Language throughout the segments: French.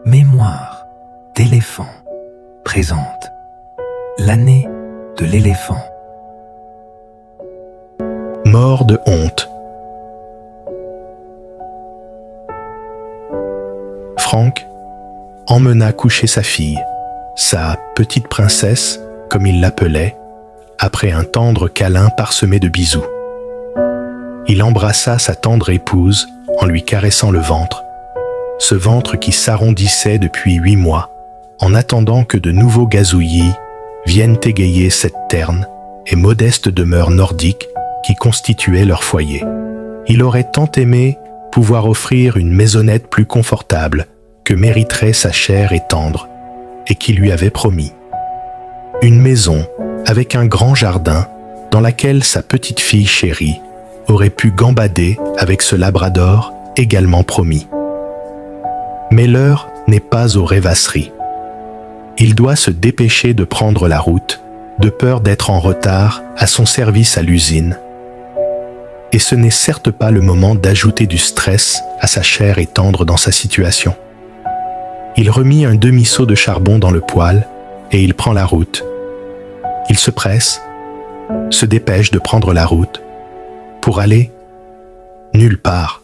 Mémoire d'éléphant présente l'année de l'éléphant. Mort de honte. Frank emmena coucher sa fille, sa petite princesse, comme il l'appelait, après un tendre câlin parsemé de bisous. Il embrassa sa tendre épouse en lui caressant le ventre, ce ventre qui s'arrondissait depuis 8 mois, en attendant que de nouveaux gazouillis viennent égayer cette terne et modeste demeure nordique qui constituait leur foyer. Il aurait tant aimé pouvoir offrir une maisonnette plus confortable que mériterait sa chair et tendre, et qui lui avait promis. Une maison avec un grand jardin dans laquelle sa petite fille chérie aurait pu gambader avec ce labrador également promis. Mais l'heure n'est pas aux rêvasseries. Il doit se dépêcher de prendre la route, de peur d'être en retard à son service à l'usine. Et ce n'est certes pas le moment d'ajouter du stress à sa chair et tendre dans sa situation. Il remit un demi-seau de charbon dans le poêle et il prend la route. Il se presse, se dépêche de prendre la route pour aller nulle part.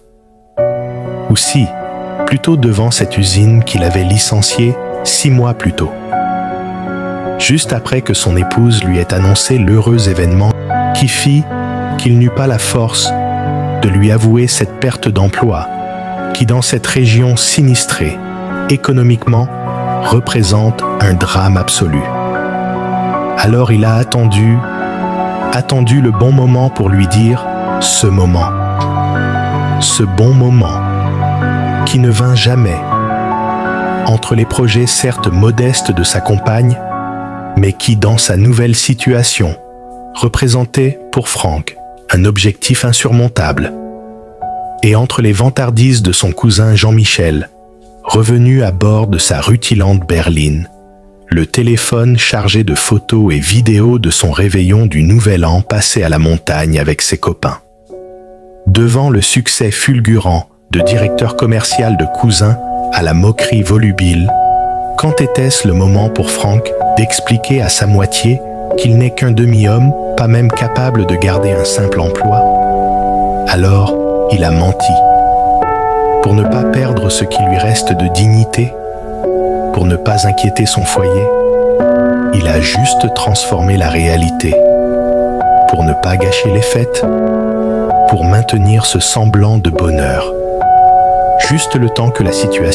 Ou si, plutôt devant cette usine qu'il avait licenciée 6 mois plus tôt. Juste après que son épouse lui ait annoncé l'heureux événement qui fit qu'il n'eut pas la force de lui avouer cette perte d'emploi qui, dans cette région sinistrée, économiquement, représente un drame absolu. Alors il a attendu le bon moment pour lui dire ce moment. Ce bon moment qui ne vint jamais. Entre les projets certes modestes de sa compagne, mais qui, dans sa nouvelle situation, représentait pour Frank un objectif insurmontable. Et entre les vantardises de son cousin Jean-Michel, revenu à bord de sa rutilante berline, le téléphone chargé de photos et vidéos de son réveillon du Nouvel An passé à la montagne avec ses copains. Devant le succès fulgurant de directeur commercial de cousin à la moquerie volubile, quand était-ce le moment pour Frank d'expliquer à sa moitié qu'il n'est qu'un demi-homme, pas même capable de garder un simple emploi? Alors, il a menti. Pour ne pas perdre ce qui lui reste de dignité, pour ne pas inquiéter son foyer, il a juste transformé la réalité. Pour ne pas gâcher les fêtes, pour maintenir ce semblant de bonheur. Juste le temps que la situation